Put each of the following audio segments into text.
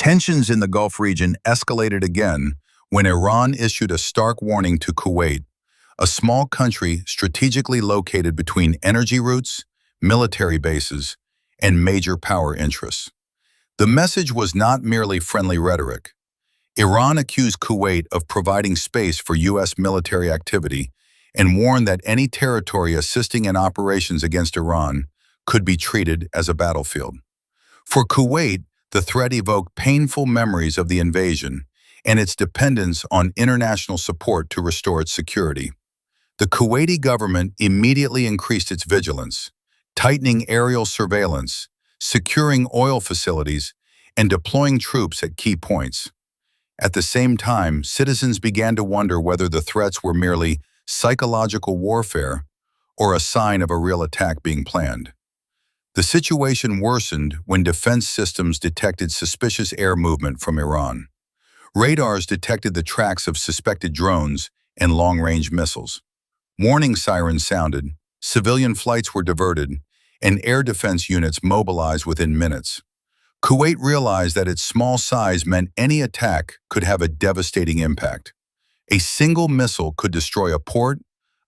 Tensions in the Gulf region escalated again when Iran issued a stark warning to Kuwait, a small country strategically located between energy routes, military bases, and major power interests. The message was not merely friendly rhetoric. Iran accused Kuwait of providing space for U.S. military activity and warned that any territory assisting in operations against Iran could be treated as a battlefield. For Kuwait, the threat evoked painful memories of the invasion and its dependence on international support to restore its security. The Kuwaiti government immediately increased its vigilance, tightening aerial surveillance, securing oil facilities, and deploying troops at key points. At the same time, citizens began to wonder whether the threats were merely psychological warfare or a sign of a real attack being planned. The situation worsened when defense systems detected suspicious air movement from Iran. Radars detected the tracks of suspected drones and long-range missiles. Warning sirens sounded, civilian flights were diverted, and air defense units mobilized within minutes. Kuwait realized that its small size meant any attack could have a devastating impact. A single missile could destroy a port,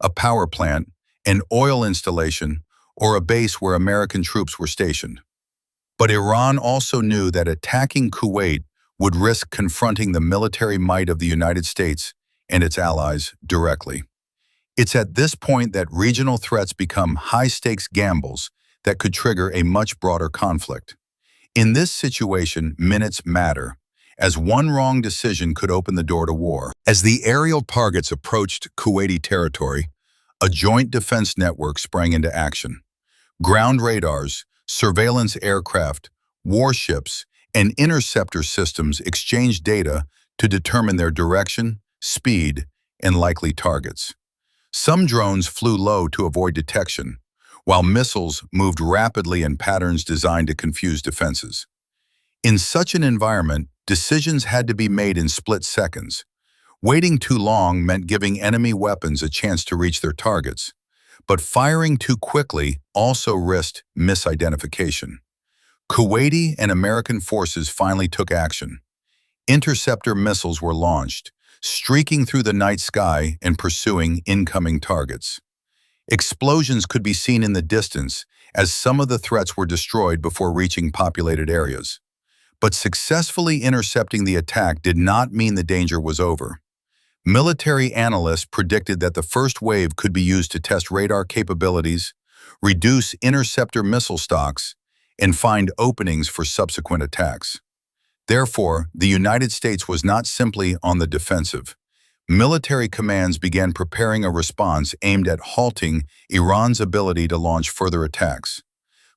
a power plant, an oil installation, or a base where American troops were stationed. But Iran also knew that attacking Kuwait would risk confronting the military might of the United States and its allies directly. It's at this point that regional threats become high-stakes gambles that could trigger a much broader conflict. In this situation, minutes matter, as one wrong decision could open the door to war. As the aerial targets approached Kuwaiti territory, a joint defense network sprang into action. Ground radars, surveillance aircraft, warships, and interceptor systems exchanged data to determine their direction, speed, and likely targets. Some drones flew low to avoid detection, while missiles moved rapidly in patterns designed to confuse defenses. In such an environment, decisions had to be made in split seconds. Waiting too long meant giving enemy weapons a chance to reach their targets, but firing too quickly also risked misidentification. Kuwaiti and American forces finally took action. Interceptor missiles were launched, streaking through the night sky and pursuing incoming targets. Explosions could be seen in the distance as some of the threats were destroyed before reaching populated areas. But successfully intercepting the attack did not mean the danger was over. Military analysts predicted that the first wave could be used to test radar capabilities, reduce interceptor missile stocks, and find openings for subsequent attacks. Therefore, the United States was not simply on the defensive. Military commands began preparing a response aimed at halting Iran's ability to launch further attacks.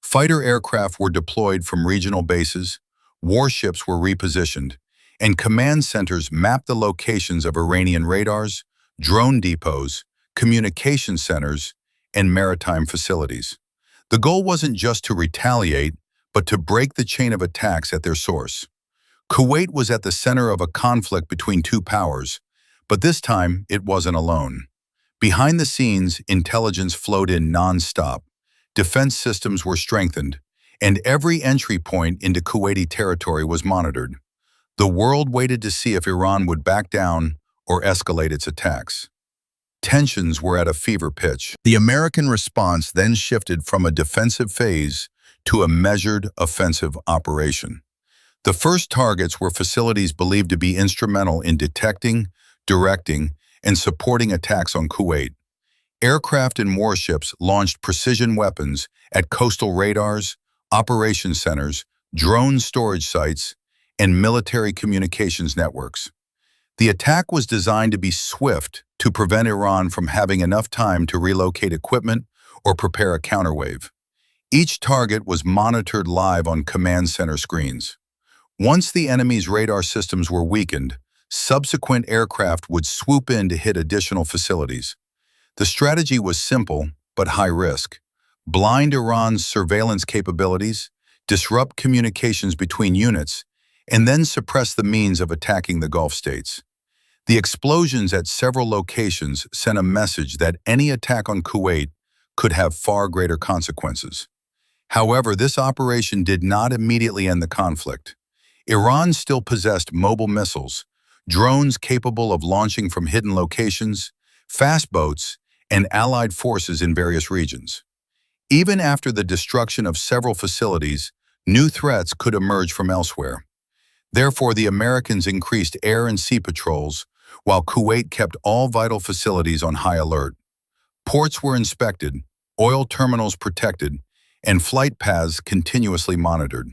Fighter aircraft were deployed from regional bases, warships were repositioned, and command centers mapped the locations of Iranian radars, drone depots, communication centers, and maritime facilities. The goal wasn't just to retaliate, but to break the chain of attacks at their source. Kuwait was at the center of a conflict between two powers, but this time it wasn't alone. Behind the scenes, intelligence flowed in non-stop. Defense systems were strengthened, and every entry point into Kuwaiti territory was monitored. The world waited to see if Iran would back down or escalate its attacks. Tensions were at a fever pitch. The American response then shifted from a defensive phase to a measured offensive operation. The first targets were facilities believed to be instrumental in detecting, directing, and supporting attacks on Kuwait. Aircraft and warships launched precision weapons at coastal radars, operation centers, drone storage sites, and military communications networks. The attack was designed to be swift to prevent Iran from having enough time to relocate equipment or prepare a counterwave. Each target was monitored live on command center screens. Once the enemy's radar systems were weakened, subsequent aircraft would swoop in to hit additional facilities. The strategy was simple but high risk. Blind Iran's surveillance capabilities, disrupt communications between units, and then suppress the means of attacking the Gulf states. The explosions at several locations sent a message that any attack on Kuwait could have far greater consequences. However, this operation did not immediately end the conflict. Iran still possessed mobile missiles, drones capable of launching from hidden locations, fast boats, and allied forces in various regions. Even after the destruction of several facilities, new threats could emerge from elsewhere. Therefore, the Americans increased air and sea patrols, while Kuwait kept all vital facilities on high alert. Ports were inspected, oil terminals protected, and flight paths continuously monitored.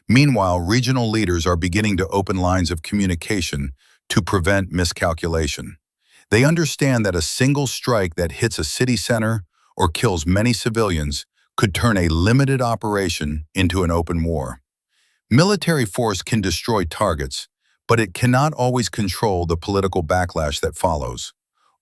Meanwhile, regional leaders are beginning to open lines of communication to prevent miscalculation. They understand that a single strike that hits a city center or kills many civilians could turn a limited operation into an open war. Military force can destroy targets, but it cannot always control the political backlash that follows.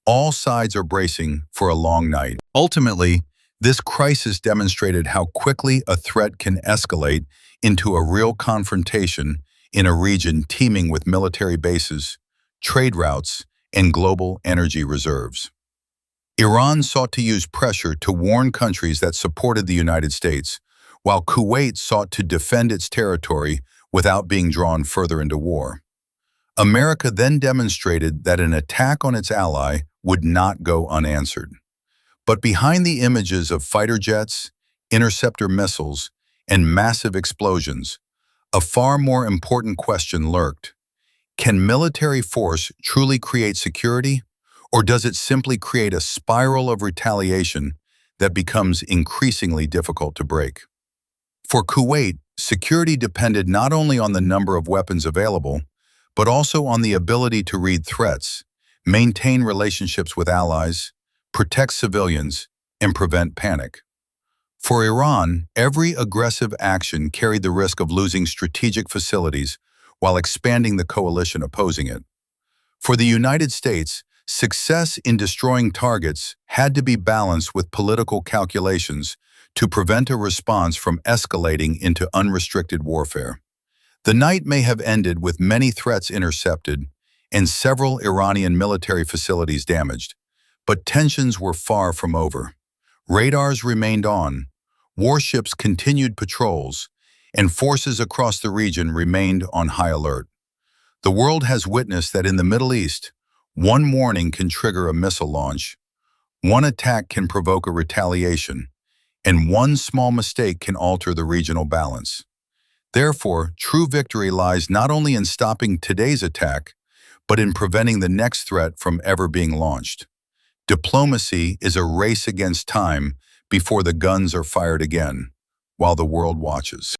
All sides are bracing for a long night. Ultimately, this crisis demonstrated how quickly a threat can escalate into a real confrontation in a region teeming with military bases, trade routes, and global energy reserves. Iran sought to use pressure to warn countries that supported the United States, while Kuwait sought to defend its territory without being drawn further into war. America then demonstrated that an attack on its ally would not go unanswered. But behind the images of fighter jets, interceptor missiles, and massive explosions, a far more important question lurked. Can military force truly create security, or does it simply create a spiral of retaliation that becomes increasingly difficult to break? For Kuwait, security depended not only on the number of weapons available, but also on the ability to read threats, maintain relationships with allies, protect civilians, and prevent panic. For Iran, every aggressive action carried the risk of losing strategic facilities while expanding the coalition opposing it. For the United States, success in destroying targets had to be balanced with political calculations to prevent a response from escalating into unrestricted warfare. The night may have ended with many threats intercepted and several Iranian military facilities damaged, but tensions were far from over. Radars remained on, warships continued patrols, and forces across the region remained on high alert. The world has witnessed that in the Middle East, one warning can trigger a missile launch, one attack can provoke a retaliation, and one small mistake can alter the regional balance. Therefore, true victory lies not only in stopping today's attack, but in preventing the next threat from ever being launched. Diplomacy is a race against time before the guns are fired again, while the world watches.